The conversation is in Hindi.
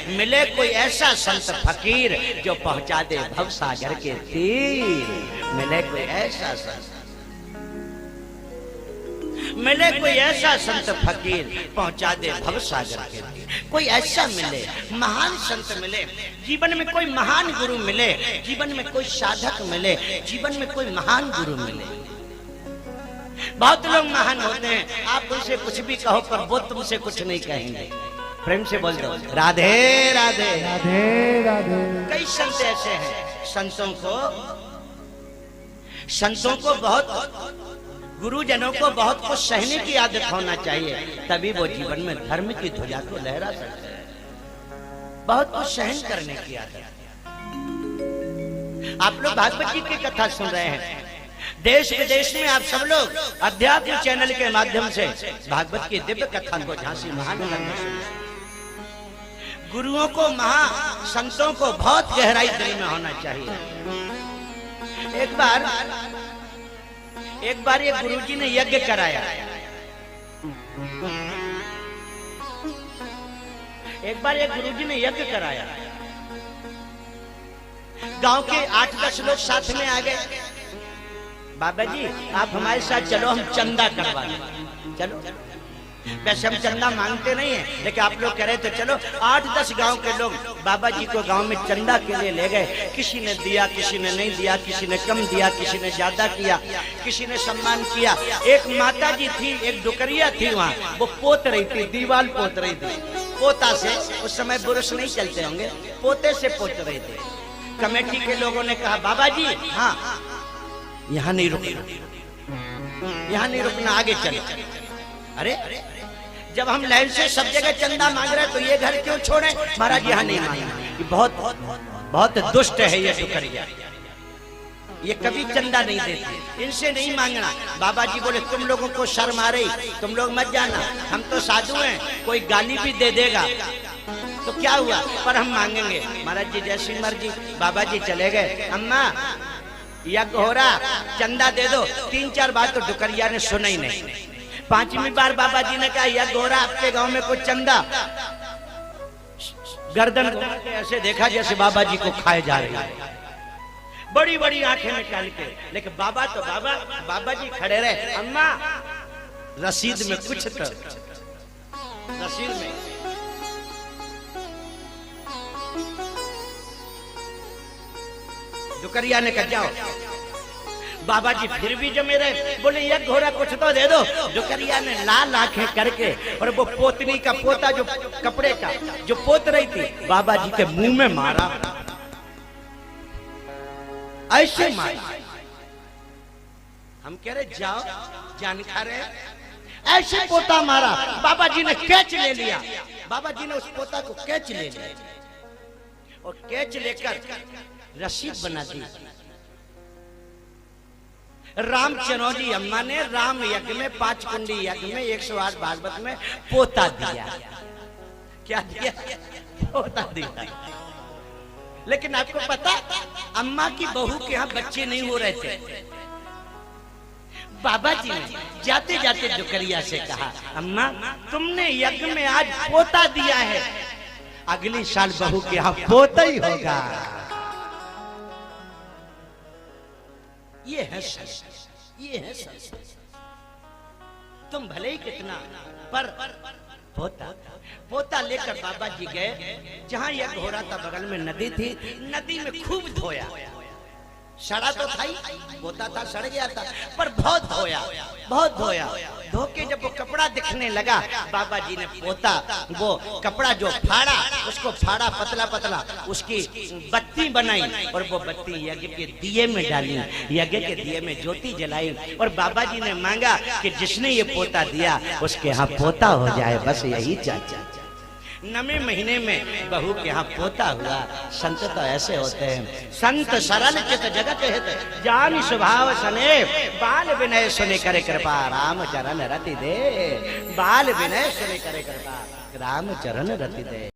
मिले कोई ऐसा संत फकीर जो पहुंचा दे भव सागर के तीर। मिले कोई ऐसा संत, मिले कोई ऐसा संत फकीर पहुंचा दे भव सागर के तीर। कोई ऐसा मिले, महान संत मिले, जीवन में कोई महान गुरु मिले, जीवन में कोई साधक मिले, जीवन में कोई महान गुरु मिले। बहुत लोग महान होते हैं, आप उनसे कुछ भी कहो पर वो तुमसे कुछ नहीं कहेंगे। प्रेम से बोल दो राधे राधे राधे राधे। कई संत ऐसे हैं, संतों को बहुत, गुरुजनों को बहुत कुछ सहने की आदत होना चाहिए, तभी वो जीवन में धर्म की ध्वजा को लहरा सकते हैं। बहुत कुछ सहन करने की आदत। आप लोग भागवत जी की कथा सुन रहे हैं, देश विदेश में आप सब लोग अध्यात्म चैनल के माध्यम से भागवत की दिव्य कथा को झांसी महानगर में सुनिए। गुरुओं को, महा संतों को बहुत गहराई दिल में होना चाहिए। एक बार ये गुरुजी ने यज्ञ कराया। एक बार ये गुरुजी ने यज्ञ कराया, गांव के 8-10 लोग साथ में आ गए। बाबा जी आप हमारे साथ चलो, हम चंदा करवा दें। चलो, वैसे हम चंदा मांगते नहीं है, लेकिन आप लोग कह रहे तो चलो। 8-10 गांव के लोग बाबा जी को गांव में चंदा के लिए ले गए। किसी ने दिया, किसी ने नहीं दिया, किसी ने कम दिया, किसी ने ज्यादा किया, किसी ने सम्मान किया। एक माता जी थी, एक डुकरिया थी वहाँ, वो पोत रही थी, दीवार पोत रही थी। पोता से, उस समय बुरुश नहीं चलते होंगे, पोते से पोत रही थी। कमेटी के लोगों ने कहा बाबा जी हाँ यहाँ नहीं रुकना, यहाँ नहीं रुकना, आगे चलो। अरे जब हम लाइन से सब जगह चंदा मांग रहे हैं तो ये घर क्यों छोड़े? महाराज यहाँ नहीं मांगना, ये बहुत दुष्ट है ये डुकरिया, ये कभी चंदा नहीं देते, इनसे नहीं मांगना। बाबा जी बोले तुम लोगों को शर्म आ रही, तुम लोग मत जाना, हम तो साधु हैं, कोई गाली भी दे देगा तो क्या हुआ, पर हम मांगेंगे। महाराज जी जैसी मर्जी। बाबा जी चले गए। अम्मा यज्ञ हो रहा, चंदा दे दो। 3-4 बार तो डुकरिया ने सुना ही नहीं। 5वीं बार बाबा जी ने कहा यज्ञ हो रहा, आपके गांव में कुछ चंदा। गर्दन ऐसे देखा जैसे बाबा जी को खाए जा रहे हैं, बड़ी बड़ी आंखें निकाल के। लेकिन बाबा तो बाबा जी खड़े रहे। अम्मा रसीद में कुछ तो, रसीद में डुकरिया ने कहा जाओ। बाबा जी फिर भी जमे रहे, बोले यज्ञ हो रहा, कुछ तो दे दो। डुकरिया ने लाल आंखें करके और वो पोतनी का पोता जो कपड़े का जो पोत रही थी, बाबा जी के मुंह में मारा, ऐसे मारा। हम कह रहे जाओ, जान खा रहे, ऐसे पोता मारा। बाबा जी ने कैच ले लिया, बाबा जी ने उस पोता को कैच ले लिया और कैच लेकर रसीद बना दी। राम चनौजी अम्मा ने राम यज्ञ में, 5 कुंडी यज्ञ में, 108 भागवत में पोता दिया। क्या दिया? पोता दिया। लेकिन आपको पता, अम्मा की बहू के यहाँ बच्चे नहीं हो रहे थे। बाबा जी ने जाते जाते डुकरिया से कहा अम्मा तुमने यज्ञ में आज पोता दिया है, अगली साल बहू के यहाँ पोता ही होगा। ये है सच, ये है सच। तुम भले ही कितना, पर पोता लेकर बाबा जी गए। जहां यज्ञ हो रहा था बगल में नदी थी, नदी में खूब धोया। सड़ा तो था ही, पोता था, सड़ गया था, पर बहुत धोया, बहुत धोया। धो के जब वो कपड़ा दिखने लगा, बाबा जी ने पोता, वो कपड़ा जो फाड़ा, उसको फाड़ा पतला पतला, उसकी बत्ती बनाई और वो बत्ती यज्ञ के दिए में डाली, यज्ञ के दिए में ज्योति जलाई। और बाबा जी ने मांगा कि जिसने ये पोता दिया उसके यहाँ पोता हो जाए, बस यही चाचा। 9वें महीने में बहू के यहाँ पोता हुआ। संत तो ऐसे होते हैं, संत सरल चित जगत हित, जान स्वभाव सने, बाल विनय सुने करे कृपा, राम चरण रति दे। बाल विनय सुने करे कृपा, राम चरण रति दे।